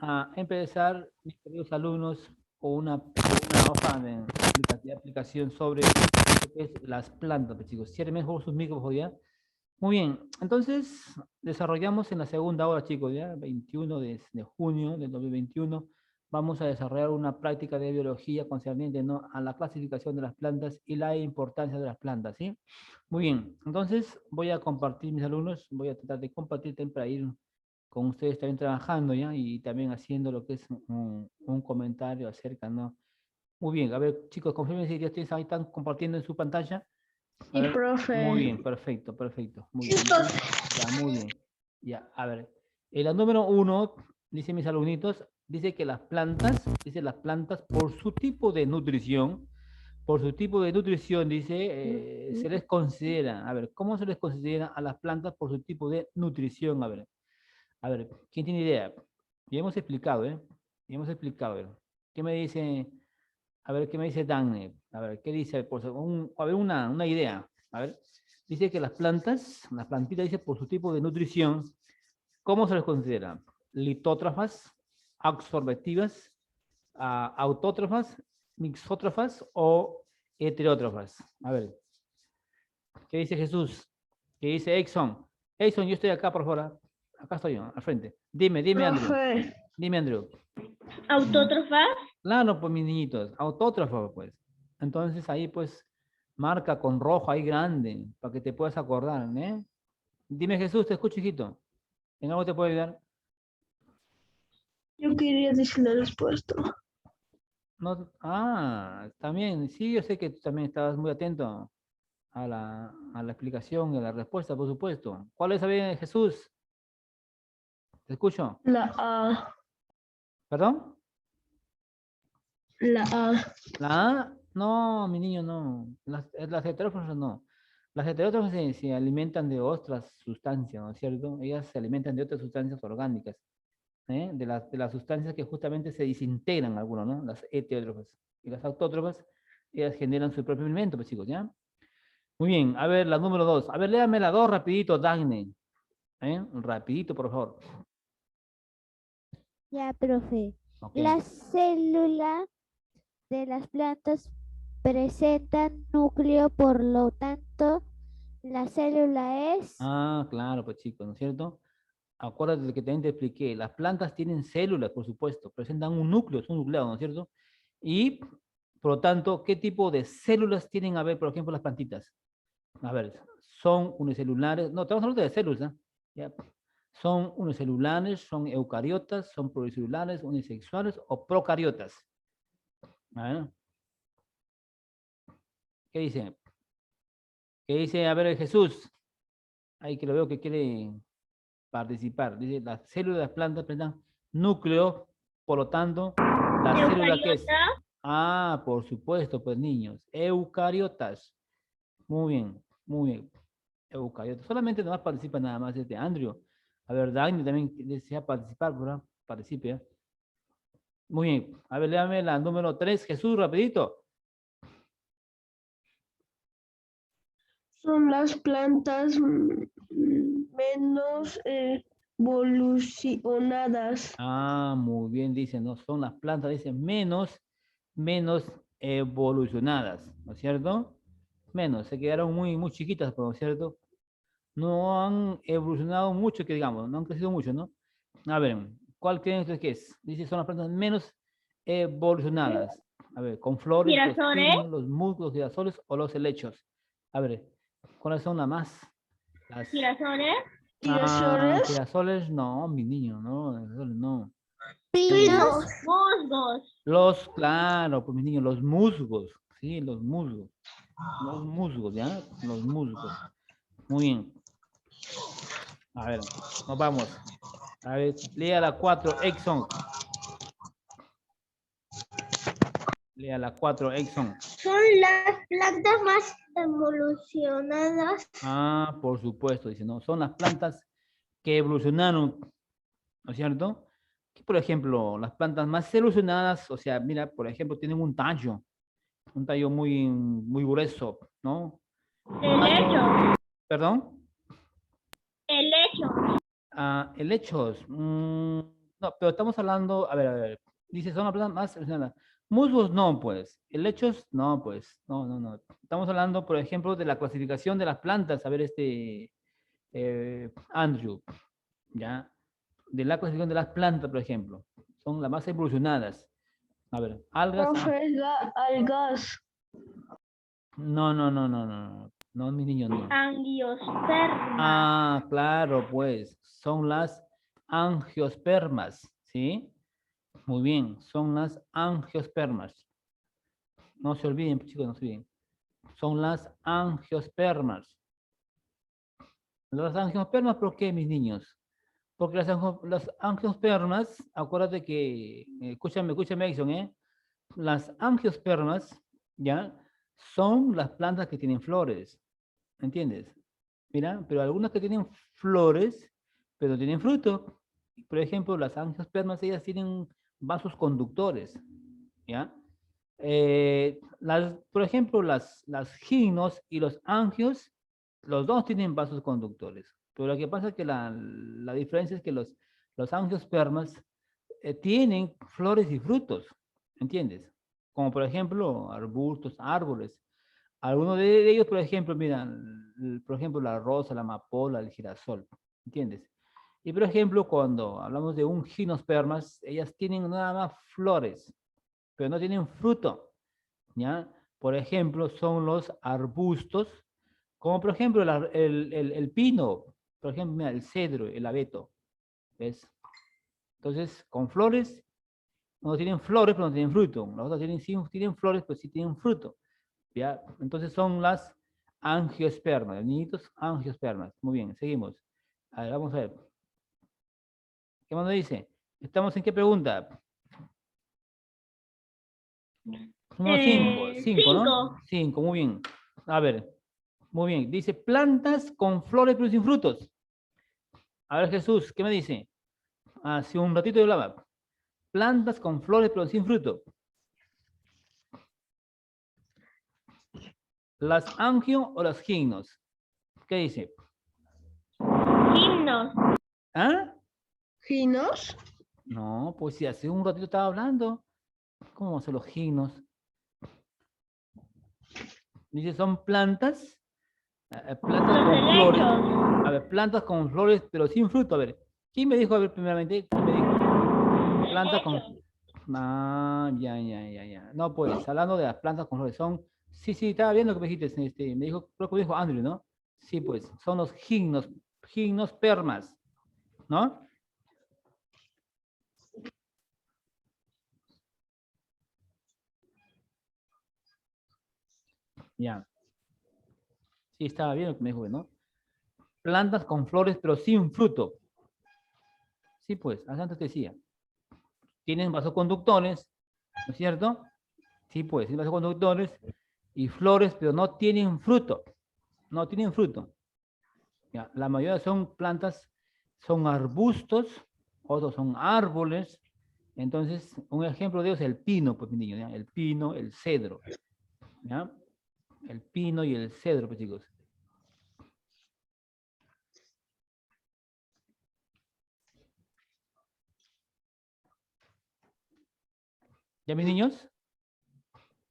a empezar, mis queridos alumnos, con una hoja de aplicación sobre lo que es las plantas, pues, chicos. Cierren mejor sus micrófonos, ¿ya? Muy bien, entonces desarrollamos en la segunda hora, chicos, ya, 21 de junio del 2021, vamos a desarrollar una práctica de biología concerniente, ¿no?, a la clasificación de las plantas y la importancia de las plantas, ¿sí? Muy bien, entonces voy a compartir, mis alumnos, voy a tratar de compartir también para ir con ustedes también trabajando, ¿ya? Y también haciendo lo que es un comentario acerca, ¿no? Muy bien, a ver, chicos, confirmen si ya ustedes ahí están compartiendo en su pantalla. A Sí, ver, muy profe. bien, perfecto, perfecto. Muy Sí, bien. Ya, muy bien. Ya, a ver. La número uno, dice mis alumnitos, dice que las plantas por su tipo de nutrición, dice, se les considera, a ver, ¿cómo se les considera a las plantas por su tipo de nutrición? A ver, ¿quién tiene idea? Ya hemos explicado, ¿eh? Ya hemos explicado, a ver. ¿Qué me dice? A ver, ¿qué me dice Dagny? A ver, ¿qué dice? A ver, una idea. A ver, dice que las plantitas, dice, por su tipo de nutrición, ¿cómo se les considera? Litótrafas, absorbativas, autótrafas, mixótrafas o heterótrafas. A ver, ¿qué dice Jesús? ¿Qué dice Exxon? Exxon, yo estoy acá, por favor. Acá estoy yo, al frente. Dime, Andrew. Profe, Dime, Andrew. autótrofas. Claro, pues mis niñitos, autótrafo, pues. Entonces ahí pues marca con rojo ahí grande para que te puedas acordar, ¿eh? Dime Jesús, te escucho, hijito. ¿En algo te puedo ayudar? Yo quería decir la respuesta. No, también, sí, yo sé que tú también estabas muy atento a la explicación y a la respuesta, por supuesto. ¿Cuál es, bien, Jesús? ¿Te escucho? La A. ¿Perdón? La A. ¿La A? No, mi niño, no. Las heterótrofas no. Las heterótrofas se alimentan de otras sustancias, ¿no es cierto? Ellas se alimentan de otras sustancias orgánicas, ¿eh? De las sustancias que justamente se desintegran algunos, ¿no? Las heterótrofas. Y las autótrofas, ellas generan su propio alimento, pues chicos, ¿ya? Muy bien, a ver, la número dos. A ver, léame la dos rapidito, Dagne. ¿Eh? Rapidito, por favor. Ya, profe. Ok. Las células de las plantas presentan núcleo, por lo tanto, la célula es... Claro, pues chicos, ¿no es cierto? Acuérdate de que también te expliqué, las plantas tienen células, por supuesto, presentan un núcleo, son nucleados, ¿no es cierto? Y, por lo tanto, ¿qué tipo de células tienen a ver, por ejemplo, las plantitas? A ver, son unicelulares, no, estamos hablando de células, ¿eh? Ya. Son unicelulares, son eucariotas, son pluricelulares, unisexuales o procariotas. A ver, ¿qué dice? ¿Qué dice? A ver, Jesús, ahí que lo veo que quiere participar. Dice, las células de las plantas presentan núcleo, por lo tanto, la célula que es. Eucariota. Por supuesto, pues niños, eucariotas. Muy bien, muy bien. Eucariotas. Solamente nomás participa nada más este Andrew. A ver, Dagny también desea participar, ¿verdad? Participe. ¿Eh? Muy bien. A ver, léame la número 3, Jesús, rapidito. Son las plantas menos evolucionadas. Muy bien, dice, ¿no? Son las plantas, dice, menos evolucionadas, ¿no es cierto? Menos, se quedaron muy chiquitas, ¿no es cierto? No han evolucionado mucho, que digamos, no han crecido mucho, ¿no? A ver, ¿cuál creen ustedes que es? Dice, son las plantas menos evolucionadas. A ver, con flores, los Girasoles. pinos, los musgos, los girasoles o los helechos. A ver, ¿cuáles son las más? Las, Girasoles. Girasoles. girasoles, no, mi niño, no, girasoles, no. Pinos. Pinos. Musgos. Claro, pues mis niños, los musgos, sí, los musgos, ¿ya? Los musgos. Muy bien. A ver, nos vamos. A ver, lea la 4, Exxon. Lea la 4, Exxon. Son las plantas más evolucionadas. Por supuesto, dice, no, son las plantas que evolucionaron, ¿no es cierto? Que, por ejemplo, las plantas más evolucionadas, o sea, mira, por ejemplo, tienen un tallo muy grueso, ¿no? Un tallo, Helechos. perdón, Helechos. helechos, No, pero estamos hablando, a ver. Dice, son las plantas más seleccionadas. Musgos no, pues. Helechos no, pues. No. Estamos hablando, por ejemplo, de la clasificación de las plantas. A ver, Andrew, ¿ya? De la clasificación de las plantas, por ejemplo. Son las más evolucionadas. A ver, algas. Profe, algas. No, mis niños, no. Angiospermas. Ah, claro, pues. Son las angiospermas, ¿sí? Muy bien, son las angiospermas. No se olviden, chicos, no se olviden. Son las angiospermas. Las angiospermas, ¿por qué, mis niños? Porque las angiospermas, acuérdate que, escúchame, Exxon, ¿eh? Las angiospermas, ¿ya? Son las plantas que tienen flores, ¿entiendes? Mira, pero algunas que tienen flores, pero no tienen fruto. Por ejemplo, las angiospermas, ellas tienen vasos conductores, ¿ya? Por ejemplo, las gimnos y los angios, los dos tienen vasos conductores. Pero lo que pasa es que la diferencia es que los angiospermas tienen flores y frutos, ¿entiendes? Como por ejemplo, arbustos, árboles. Algunos de ellos, por ejemplo, mira, por ejemplo, la rosa, la amapola, el girasol, ¿entiendes? Y por ejemplo, cuando hablamos de un gimnospermas, ellas tienen nada más flores, pero no tienen fruto, ¿ya? Por ejemplo, son los arbustos, como por ejemplo el pino, por ejemplo, mira, el cedro, el abeto, ¿ves? Entonces, con flores, no tienen flores, pero no tienen fruto. Las otras tienen flores, pero sí tienen fruto, ¿ya? Entonces son las angiospermas, niñitos angiospermas. Muy bien, seguimos. A ver, vamos a ver. ¿Qué más nos dice? ¿Estamos en qué pregunta? Número 5, 5, ¿no? 5, muy bien. A ver, muy bien. Dice plantas con flores pero sin frutos. A ver, Jesús, ¿qué me dice? Hace un ratito yo hablaba. Plantas con flores pero sin fruto. ¿Las angio o las gimnos? ¿Qué dice? Gimnos. ¿Ah? ¿Gimnos? No, pues si hace un ratito estaba hablando. ¿Cómo son los gimnos? Dice, son plantas, plantas con flores. A ver, plantas con flores, pero sin fruto. A ver, ¿quién me dijo, a ver, primeramente? ¿Quién me dijo? Plantas con... Ah, ya. No, pues, hablando de las plantas con flores, son... Sí, estaba viendo lo que me dijiste, me dijo, creo que me dijo Andrew, ¿no? Sí, pues, son los gimnospermas, ¿no? Ya. Sí, estaba bien lo que me dijo, ¿no? Plantas con flores, pero sin fruto. Sí, pues, antes te decía. Tienen vasoconductores, ¿no es cierto? Sí, pues, tienen vasoconductores y flores, pero no tienen fruto. No tienen fruto. Ya, la mayoría son plantas, son arbustos, otros son árboles. Entonces, un ejemplo de ellos es el pino, pues, mi niño, ¿ya? El pino, el cedro. ¿Ya? El pino y el cedro, pues, chicos. ¿Ya, mis niños?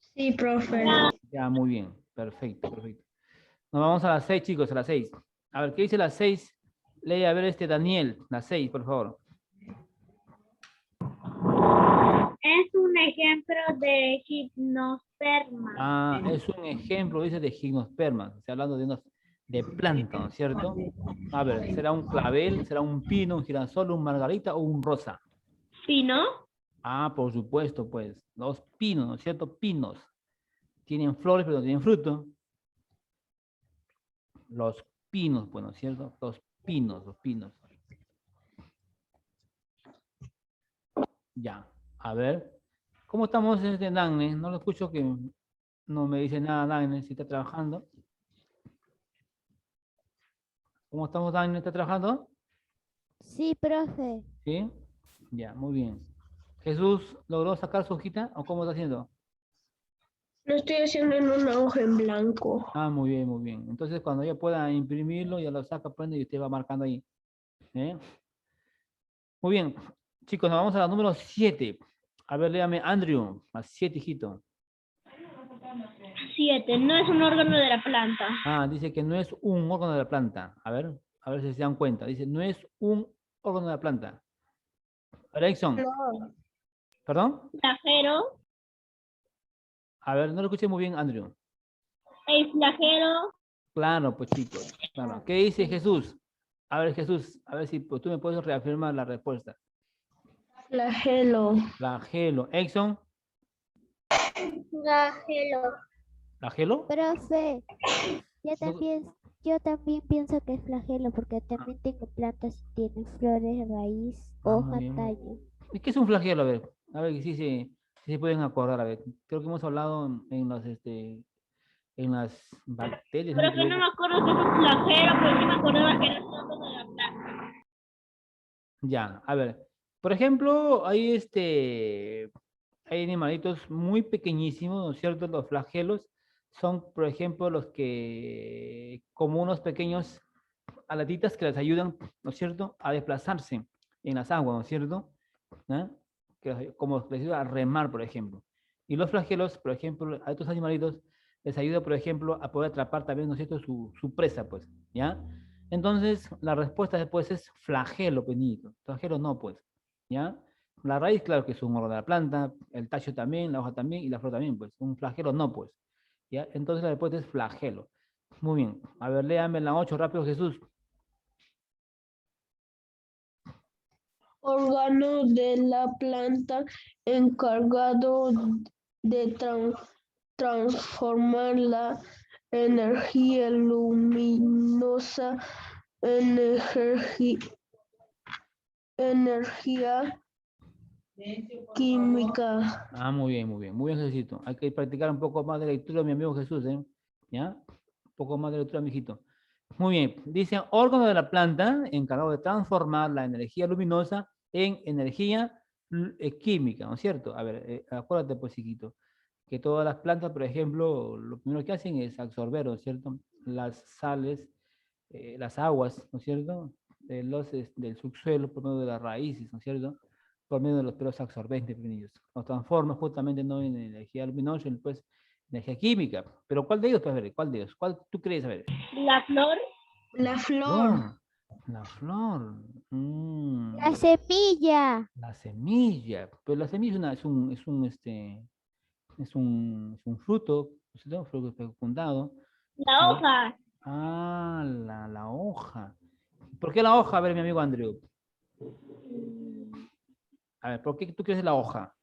Sí, profe. Ya, muy bien. Perfecto. Nos vamos a las 6, chicos, a las 6. A ver, ¿qué dice las 6? Lee a ver Daniel, las 6, por favor. Es un ejemplo de gimnosperma. Ah, es un ejemplo, dice, de gimnospermas. Está hablando de planta, ¿no es cierto? A ver, ¿será un clavel, será un pino, un girasol, un margarita o un rosa? ¿Pino? Ah, por supuesto, pues. Los pinos, ¿no es cierto? Pinos. Tienen flores, pero no tienen fruto. Los pinos, pues, ¿no es cierto? Los pinos. Ya. A ver. ¿Cómo estamos en Dagne? No lo escucho que no me dice nada Dagne, si está trabajando. ¿Cómo estamos, Dagne? ¿Está trabajando? Sí, profe. ¿Sí? Ya, muy bien. ¿Jesús logró sacar su hojita o cómo está haciendo? Lo estoy haciendo en una hoja en blanco. Ah, muy bien. Entonces, cuando ya pueda imprimirlo, ya lo saca, prende y usted va marcando ahí. ¿Eh? Muy bien. Chicos, nos vamos a la número 7. A ver, léame, Andrew. A 7, hijito. 7. No es un órgano de la planta. Ah, dice que no es un órgano de la planta. A ver si se dan cuenta. Dice, no es un órgano de la planta. Erickson, Flor. ¿perdón? Flagelo. A ver, no lo escuché muy bien, Andrew. El flagelo. Claro, pues chicos. Claro. ¿Qué dice Jesús? A ver, Jesús, a ver si pues, tú me puedes reafirmar la respuesta. Flagelo. Flagelo. Exxon, Flagelo. flagelo. Profe, No- yo también pienso que es flagelo porque también tengo plantas y tiene flores, raíz, hoja, muy bien. tallo. ¿Y qué es un flagelo? A ver, si se pueden acordar. A ver, creo que hemos hablado en las bacterias. Pero me que no equivoco. me acuerdo que es un flagelo, pero sí me acordaba que era un órgano de la planta. Ya, a ver. Por ejemplo, hay animalitos muy pequeñísimos, ¿no es cierto? Los flagelos son, por ejemplo, los que, como unos pequeños alatitas que les ayudan, ¿no es cierto?, a desplazarse en las aguas, ¿no es cierto? ¿Ah? Como les ayuda a remar, por ejemplo. Y los flagelos, por ejemplo, a estos animalitos les ayuda, por ejemplo, a poder atrapar también, ¿no es cierto?, su presa, pues, ¿ya? Entonces, la respuesta después es flagelo, pues, niñito. Flagelo no, pues, ¿ya? La raíz, claro que es un órgano de la planta, el tallo también, la hoja también y la flor también, pues. Un flagelo no, pues. ¿Ya? Entonces la respuesta es flagelo. Muy bien. A ver, léame la 8 rápido, Jesús. Órgano de la planta encargado de transformar la energía luminosa en energía química. Ah, muy bien, muy bien. Muy bien, Jesús. Hay que practicar un poco más de lectura, mi amigo Jesús, ¿eh? ¿Ya? Un poco más de lectura, mijito. Muy bien. Dice, órgano de la planta encargado de transformar la energía luminosa en energía química, ¿no es cierto? A ver, acuérdate, pues, chiquito, que todas las plantas, por ejemplo, lo primero que hacen es absorber, ¿no es cierto? Las sales, las aguas, ¿no es cierto? Del subsuelo por medio de las raíces, ¿no es cierto? Por medio de los pelos absorbentes pequeños. Los transforma justamente no en energía luminosa, pues energía química. Pero ¿cuál de ellos, pues, a ver? ¿Cuál de ellos? ¿Cuál tú crees? A ver. La flor. La flor. Flor. La flor. La semilla. La semilla. Pero la semilla es un fruto, ¿no? Un fruto fecundado. La hoja. Ah, la hoja. ¿Por qué la hoja? A ver, mi amigo Andrew. A ver, ¿por qué tú crees la hoja?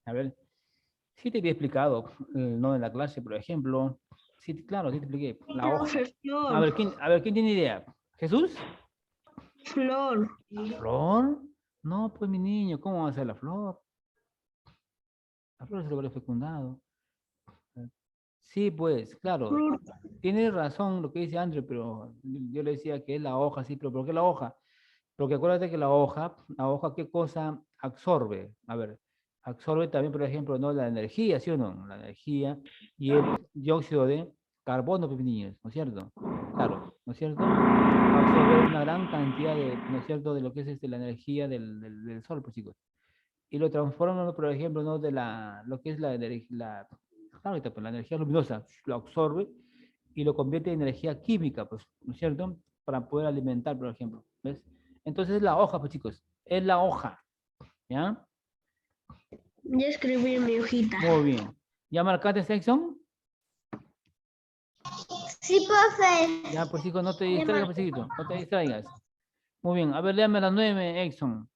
A ver, sí te había explicado, no en la clase, por ejemplo. Sí, claro, sí te expliqué. La hoja. A ver, ¿quién tiene idea? ¿Jesús? Flor. ¿La flor? No, pues mi niño, ¿cómo va a ser la flor? La flor es el fecundado. Sí, pues, claro. Tiene razón lo que dice Andrew, pero yo le decía que es la hoja, sí, pero ¿por qué la hoja? Porque acuérdate que la hoja, ¿qué cosa absorbe? A ver, absorbe también, por ejemplo, ¿no? La energía, ¿sí o no? La energía y el dióxido de carbono, pues, niños, ¿no es cierto? Claro, ¿no es cierto? Absorbe una gran cantidad de, ¿no es cierto?, de lo que es la energía del sol, pues, chicos. Y lo transforma, ¿no? Por ejemplo, ¿no? Lo que es ahorita, pues, la energía luminosa, lo absorbe y lo convierte en energía química, pues, ¿no es cierto? Para poder alimentar, por ejemplo, ¿ves? Entonces es la hoja, pues, chicos, es la hoja, ¿ya? Ya escribí en mi hojita. Muy bien. ¿Ya marcaste sección? Sí, profe. Ya, pues, chicos, no te distraigas, pues, chiquito, no te distraigas. Muy bien, a ver, léame las 9, Exxon.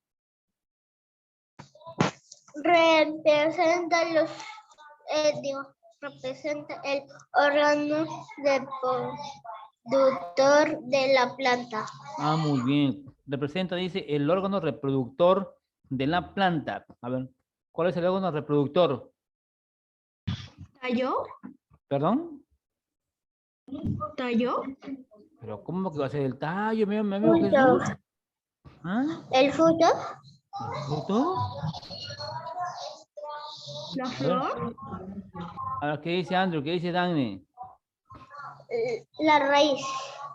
Representa el órgano reproductor de la planta. Ah, muy bien. Representa, dice, el órgano reproductor de la planta. A ver, ¿cuál es el órgano reproductor? ¿Tallo? ¿Perdón? ¿Tallo? Pero ¿cómo que va a ser el tallo, mi amigo Jesús? ¿Ah? ¿El fruto? ¿El fruto? ¿La A ver, flor? a ver, ¿qué dice Andrew? ¿Qué dice Dani? La raíz.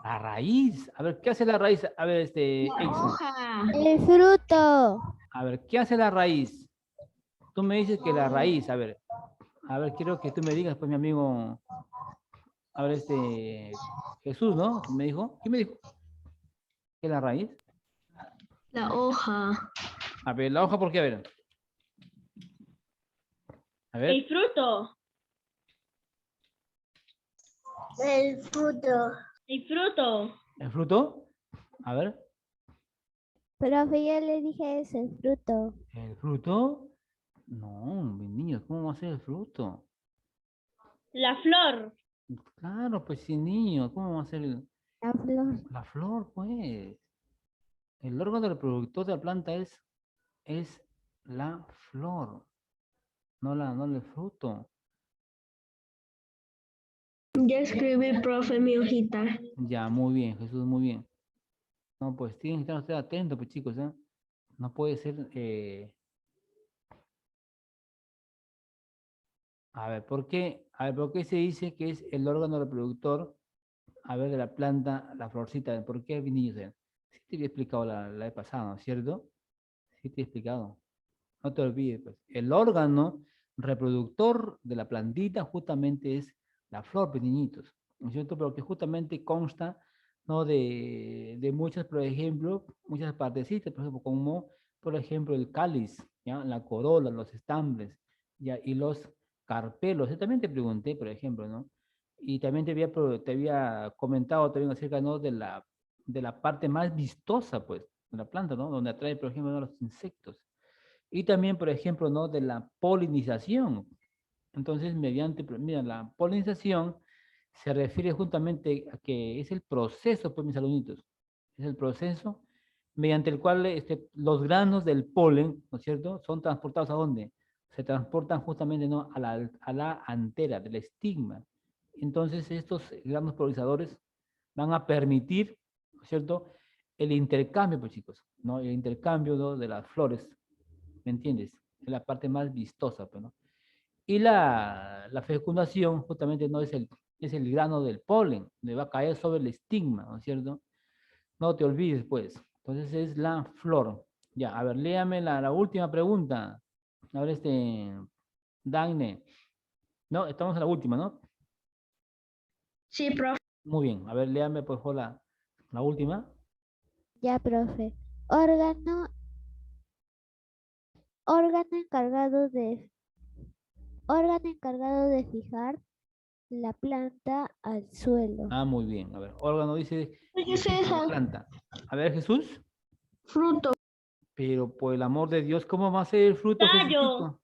La raíz. A ver, ¿qué hace la raíz? A ver, La Exxon. hoja. El fruto. A ver, ¿qué hace la raíz? Tú me dices que la raíz, a ver, quiero que tú me digas, pues mi amigo, a ver, Jesús, ¿no? Me dijo, ¿qué me dijo? ¿Qué es la raíz? La hoja. A ver, la hoja, ¿por qué? A ver, El fruto. El fruto. El fruto. ¿el fruto? A ver, Profe, yo le dije eso, el fruto. ¿el fruto? No, mis niños, ¿cómo va a ser el fruto? La flor. Claro, pues sí, niño, ¿cómo va a ser La flor. la flor, pues? El órgano reproductor de la planta es la flor, no el fruto. Ya escribí, profe, mi hojita. Ya, muy bien, Jesús, muy bien. No, pues tienen que estar ustedes atentos, pues chicos, ¿eh? No puede ser. A ver, ¿por qué? A ver, ¿por qué se dice que es el órgano reproductor, a ver, de la planta, la florcita? ¿Por qué, mis niños? Sí te había explicado la vez pasada, ¿no es cierto? Sí te he explicado. No te olvides, pues. El órgano reproductor de la plantita justamente es la flor, pues, niñitos, ¿no es cierto? Pero que justamente consta, ¿no? De muchas, por ejemplo, muchas partecitas, por ejemplo, como, por ejemplo, el cáliz, ¿ya? La corola, los estambres, ¿ya? Y los carpelos. Yo también te pregunté, por ejemplo, ¿no? Y también te había comentado también acerca, ¿no? De la parte más vistosa, pues, de la planta, ¿no? Donde atrae, por ejemplo, ¿no? Los insectos. Y también, por ejemplo, ¿no? De la polinización. Entonces, mira, la polinización se refiere justamente a que es el proceso, pues mis alumnitos, es el proceso mediante el cual los granos del polen, ¿no es cierto?, son transportados ¿a dónde? Se transportan justamente, ¿no? A la antera del estigma. Entonces, estos granos polinizadores van a permitir, ¿no es cierto?, el intercambio, pues chicos, ¿no? El intercambio, ¿no? De las flores, ¿me entiendes? Es la parte más vistosa, pues, ¿no? Y la fecundación justamente no es el grano del polen, le va a caer sobre el estigma, ¿no es cierto? No te olvides, pues. Entonces es la flor. Ya, a ver, léame la última pregunta. A ver, Dagne. No, estamos en la última, ¿no? Sí, profe. Muy bien. A ver, léame, por favor, la última. Ya, profe. Órgano, órgano encargado de, órgano encargado de fijar la planta al suelo. Ah, muy bien. A ver, órgano dice ¿Qué que es fija la eso? planta. A ver, Jesús. Fruto. Pero por el amor de Dios, ¿cómo va a ser el fruto, Tallo. Jesucito?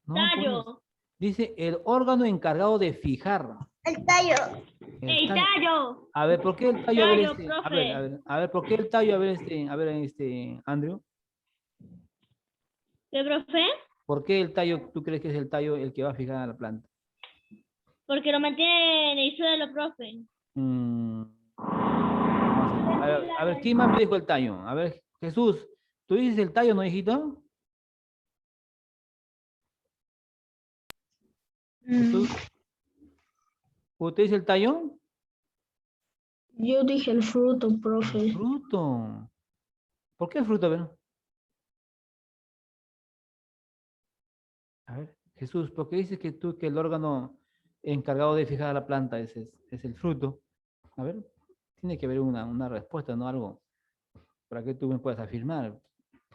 No, pues. Tallo. Dice el órgano encargado de fijar. El tallo. El El tallo. tallo. A ver, ¿por qué el tallo? A ver, Tallo, profe. a ver, ¿por qué el tallo? A ver, Andrew. ¿Qué, profe? ¿Por qué el tallo, tú crees que es el tallo el que va a fijar a la planta? Porque lo mantiene en el suelo, profe. Mm, a ver, ¿quién más me dijo el tallo? A ver, Jesús, ¿tú dices el tallo, no, hijito? Jesús, ¿usted dice el tallo? Yo dije el fruto, El profe. fruto. ¿Por qué el fruto? A ver, Jesús, ¿por qué dices que tú, que el órgano encargado de fijar a la planta es el fruto? A ver, tiene que haber una respuesta, ¿no? Algo para que tú me puedas afirmar.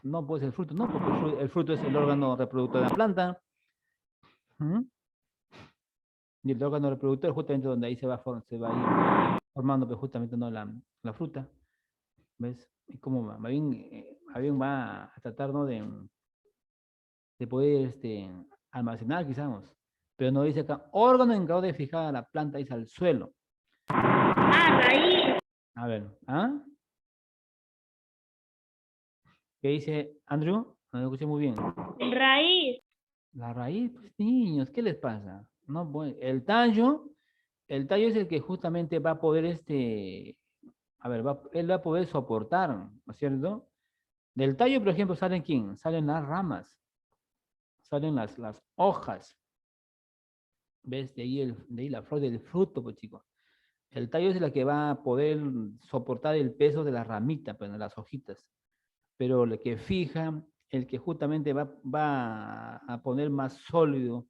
No puede ser el fruto, no, porque el fruto es el órgano reproductor de la planta. ¿Mm? Y el órgano reproductor es justamente donde ahí se va a ir formando pues, justamente ¿no? la fruta. ¿Ves? Y como más bien va a tratar ¿no? de poder almacenar, quizás. Pero no dice acá, órgano encargado de fijar a la planta, dice al suelo. Ah, raíz. A ver, ¿ah? ¿Qué dice Andrew? No lo escuché muy bien. Raíz. La raíz, pues niños, ¿qué les pasa? No, pues, el tallo es el que justamente va a poder, a ver, él va a poder soportar, ¿no es cierto? Del tallo, por ejemplo, ¿salen quién? Salen las ramas, salen las hojas. ¿Ves? De ahí la flor del fruto, pues chicos. El tallo es la que va a poder soportar el peso de la ramita, pues, de las hojitas. Pero lo que fija el que justamente va a poner más sólido,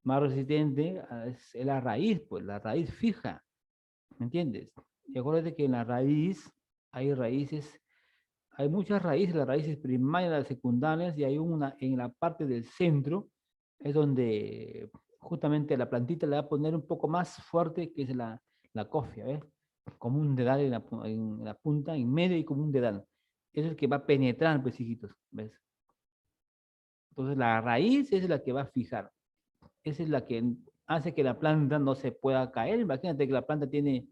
más resistente, es la raíz, pues la raíz fija, ¿me entiendes? Y acuérdate que en la raíz hay raíces, hay muchas raíces, las raíces primarias, las secundarias, y hay una en la parte del centro, es donde justamente la plantita le va a poner un poco más fuerte, que es la cofia, ¿ves? Como un dedal en la punta, en medio y como un dedal. Eso es el que va a penetrar, pues, hijitos, ¿ves? Entonces la raíz es la que va a fijar. Esa es la que hace que la planta no se pueda caer. Imagínate que la planta tiene,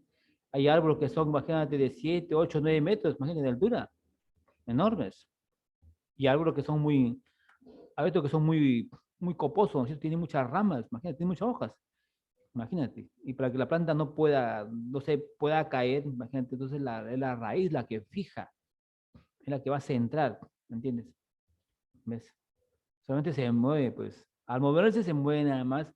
hay árboles que son, imagínate, de 7, 8, 9 metros, imagínate de altura, enormes. Y árboles que son muy, hay otros que son muy coposos, ¿no? Tienen muchas ramas, imagínate, tienen muchas hojas, imagínate. Y para que la planta no pueda, no se pueda caer, imagínate, entonces es la raíz la que fija, es la que va a centrar, ¿me entiendes? ¿Ves? Solamente se mueve, pues. Al moverse se mueven nada más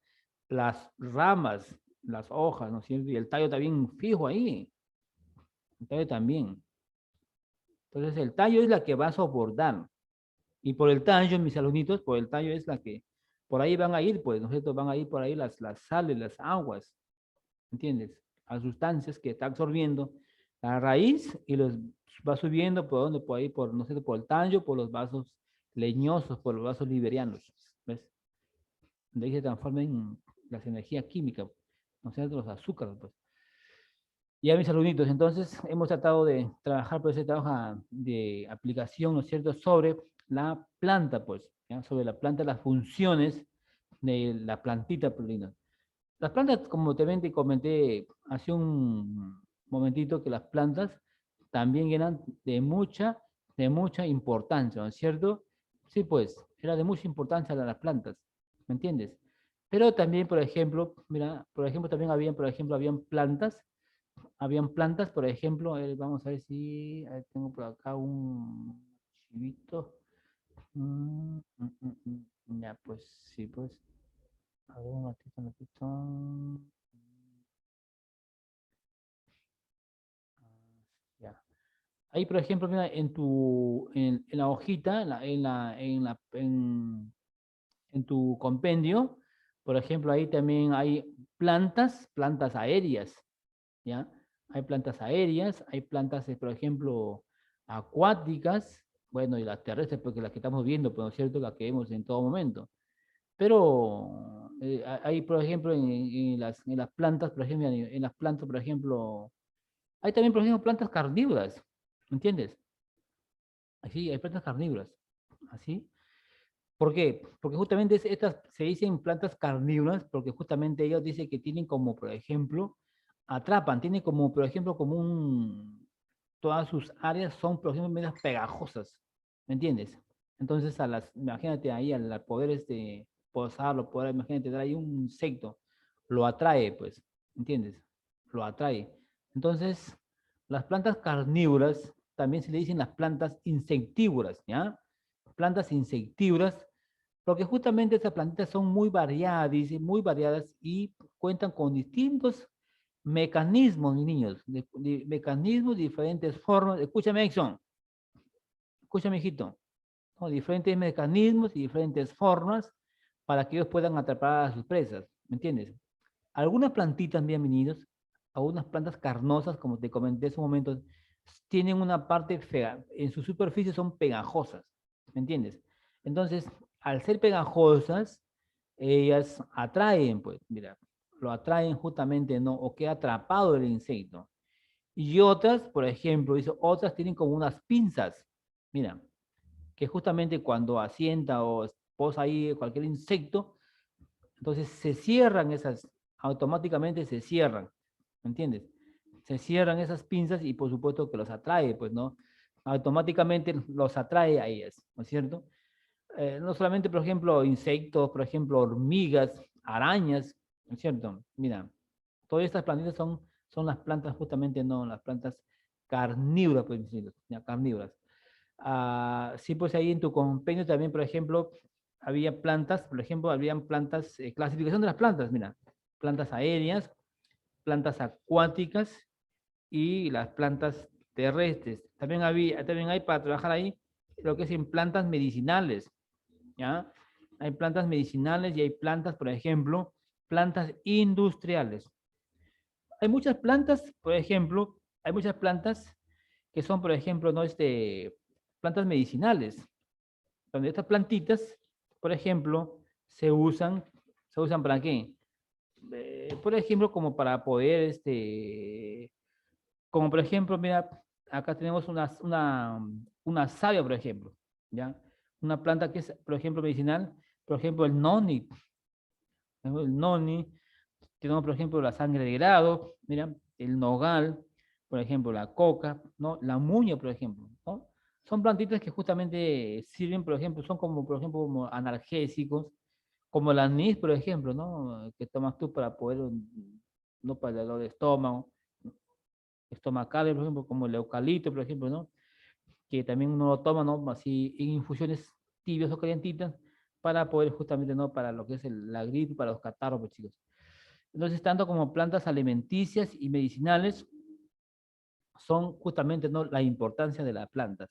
las ramas, las hojas, ¿no es cierto? Y el tallo también fijo ahí. El tallo también. Entonces el tallo es la que va a soportar. Y por el tallo, mis alumnitos, por el tallo es la que, por ahí van a ir, pues, ¿no es cierto? Van a ir por ahí las sales, las aguas, ¿entiendes? Las sustancias que está absorbiendo la raíz y los va subiendo por donde, por ahí, por, no sé, por el tallo, por los vasos leñosos, por los vasos liberianos, ¿ves? De ahí se transforman las energías químicas, ¿no es cierto? Los azúcares, pues. Ya mis alumnitos, entonces hemos tratado de trabajar por ese trabajo de aplicación, ¿no es cierto?, sobre la planta, pues, ¿ya? Sobre la planta, las funciones de la plantita, pues, lindo. Las plantas, como también te comenté hace un momentito, que las plantas también eran de mucha importancia, ¿no es cierto? Sí, pues, era de mucha importancia las plantas, ¿me entiendes? Pero también, por ejemplo, mira, por ejemplo, también habían, por ejemplo, habían plantas, por ejemplo, vamos a ver si tengo por acá un chivito. Ya, pues, sí, pues, a ver, un ratito. Ya. Ahí, por ejemplo, mira, en la hojita, en tu compendio, por ejemplo, ahí también hay plantas aéreas, ¿ya? Hay plantas aéreas, hay plantas, por ejemplo, acuáticas, bueno, y las terrestres, porque las que estamos viendo, pues, ¿no es cierto?, las que vemos en todo momento. Pero hay, por ejemplo, en las plantas, por ejemplo, en las plantas, por ejemplo, hay también, por ejemplo, plantas carnívoras, ¿entiendes? Así, hay plantas carnívoras, así. ¿Por qué? Porque justamente estas se dicen plantas carnívoras, porque justamente ellos dicen que tienen como, por ejemplo, atrapan, tienen como, por ejemplo, como todas sus áreas son, por ejemplo, medias pegajosas, ¿me entiendes? Entonces, imagínate ahí, al poder posarlo, poder, imagínate, dar ahí un insecto, lo atrae, pues, ¿entiendes? Lo atrae. Entonces, las plantas carnívoras también se le dicen las plantas insectívoras, ¿ya? Plantas insectívoras, porque justamente estas plantitas son muy variadas, dice, muy variadas y cuentan con distintos mecanismos, mis niños, mecanismos, diferentes formas. Escúchame, Exxon, escúchame, hijito, ¿no? Diferentes mecanismos y diferentes formas para que ellos puedan atrapar a sus presas, ¿me entiendes? Algunas plantitas, bienvenidos, algunas plantas carnosas, como te comenté hace un momento, tienen una parte fea, en su superficie son pegajosas, ¿me entiendes? Entonces, al ser pegajosas, ellas atraen, pues, mira, lo atraen justamente, ¿no? O queda atrapado el insecto. Y otras, por ejemplo, dice, otras tienen como unas pinzas, mira, que justamente cuando asienta o posa ahí cualquier insecto, entonces se cierran esas, automáticamente se cierran, ¿me entiendes? Se cierran esas pinzas y por supuesto que los atrae, pues, ¿no? Automáticamente los atrae a ellas, ¿no es cierto? No solamente, por ejemplo, insectos, por ejemplo, hormigas, arañas, ¿no es cierto? Mira, todas estas plantitas son las plantas justamente, no, las plantas carnívoras, pues, ya, carnívoras. Sí, pues ahí en tu compendio también, por ejemplo, había plantas, por ejemplo, habían plantas, clasificación de las plantas, mira, plantas aéreas, plantas acuáticas y las plantas terrestres. También hay para trabajar ahí lo que es en plantas medicinales, ¿ya? Hay plantas medicinales y hay plantas, por ejemplo, plantas industriales. Hay muchas plantas, por ejemplo, hay muchas plantas que son, por ejemplo, ¿no? Plantas medicinales, donde estas plantitas, por ejemplo, ¿se usan para qué? Por ejemplo, como para poder, como por ejemplo, mira, acá tenemos una savia, por ejemplo, ¿ya? Una planta que es, por ejemplo, medicinal, por ejemplo, el noni. El noni, tenemos, por ejemplo, la sangre de grado, mira, el nogal, por ejemplo, la coca, ¿no? La muña, por ejemplo, ¿no? Son plantitas que justamente sirven, por ejemplo, son como, por ejemplo, como analgésicos, como el anís, por ejemplo, ¿no? Que tomas tú para poder, no para el dolor de estómago, estomacal, por ejemplo, como el eucalipto, por ejemplo, ¿no? Que también uno lo toma, ¿no? Así en infusiones tibias o calientitas para poder justamente, ¿no? Para lo que es la gripe, para los catarros, pues, chicos. Entonces, tanto como plantas alimenticias y medicinales son justamente, ¿no? La importancia de las plantas.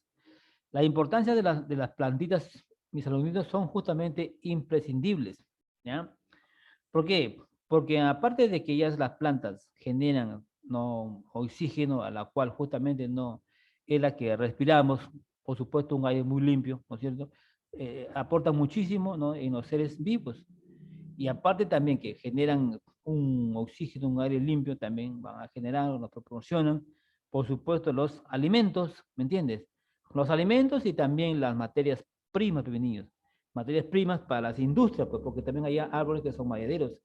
La importancia de las plantitas, mis alumnitos, son justamente imprescindibles, ¿ya? ¿Por qué? Porque aparte de que ellas, las plantas, generan, ¿no? Oxígeno, a la cual justamente no es la que respiramos, por supuesto un aire muy limpio, ¿no es cierto? Aporta muchísimo, ¿no? En los seres vivos. Y aparte también que generan un oxígeno, un aire limpio, también van a generar, nos proporcionan, por supuesto, los alimentos, ¿me entiendes? Los alimentos y también las materias primas, prevenidos. Materias primas para las industrias, pues, porque también hay árboles que son madereros.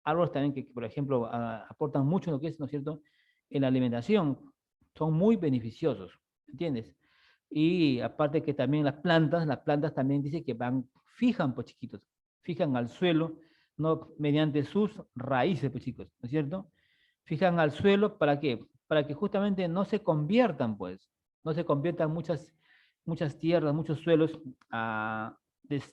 Árboles también que, por ejemplo, aportan mucho en lo que es, ¿no es cierto?, en la alimentación. Son muy beneficiosos, ¿entiendes? Y aparte que también las plantas también dice que fijan, pues chiquitos, fijan al suelo, no mediante sus raíces, pues chicos, ¿no es cierto? Fijan al suelo, ¿para qué? Para que justamente no se conviertan, pues, no se conviertan muchas tierras, muchos suelos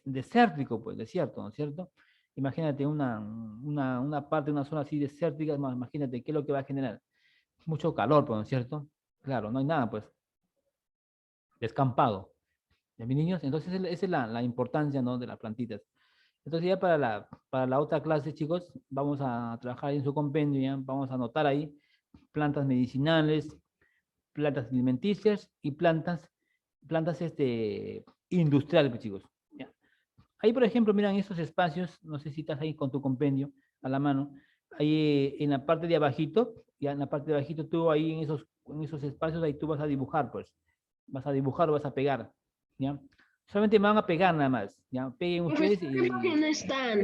desérticos, pues, desierto, ¿no es cierto? Imagínate una parte, una zona así desértica, imagínate qué es lo que va a generar. Mucho calor, pues, ¿no es cierto? Claro, no hay nada, pues, descampado. ¿Ya, mis niños? Entonces, esa es la importancia, ¿no? De las plantitas. Entonces, ya para la otra clase, chicos, vamos a trabajar en su compendio, ¿ya? Vamos a anotar ahí plantas medicinales, plantas alimenticias y plantas industriales, pues, chicos. ¿Ya? Ahí, por ejemplo, miran esos espacios, no sé si estás ahí con tu compendio a la mano, ahí en la parte de abajito, ya en la parte de abajito, tú ahí en esos espacios, ahí tú vas a dibujar, pues. Vas a dibujar o vas a pegar, ¿ya? Solamente me van a pegar nada más, ¿ya? Peguen ustedes ¿Qué y... página están?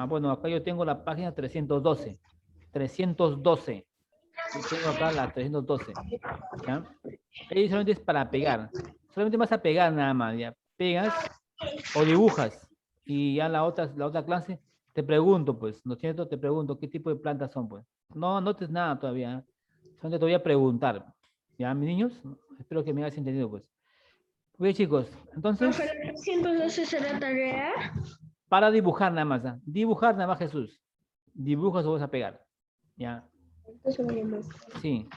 bueno, acá yo tengo la página 312. 312. Yo tengo acá la 312, ¿ya? Ahí solamente es para pegar. Solamente vas a pegar nada más, ¿ya? Pegas o dibujas. Y ya la otra clase te pregunto, pues, ¿no es cierto? Te pregunto qué tipo de plantas son, pues. No notes nada todavía, ¿eh? Solamente te voy a preguntar. ¿Ya, mis niños? Espero que me hayas entendido, pues. Bien, chicos, entonces, Profe, ¿la 112 será tarea? para dibujar nada más, ¿ah? Dibujar nada más, Jesús. Dibujas o vas a pegar. Ya, Entonces, voy a más. sí.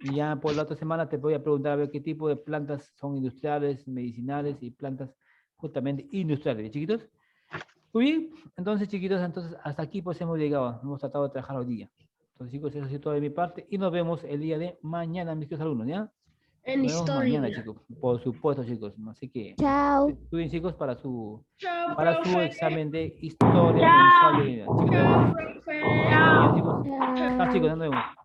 Y ya por la otra semana te voy a preguntar a ver qué tipo de plantas son industriales, medicinales y plantas justamente industriales, chiquitos. Muy bien, entonces, chiquitos, entonces hasta aquí pues hemos llegado. Hemos tratado de trabajar hoy día. Entonces, chicos, eso ha sido todo de mi parte y nos vemos el día de mañana, mis queridos alumnos, ¿ya? En Nos vemos mañana, historia. chicos. Por supuesto, chicos. Así que Chao. estudien, chicos, para su Chao, examen profe. de historia mensual de vida. Chiquitos, Chao, profe. ya, chicos. Chao. Chao, chicos, nos vemos.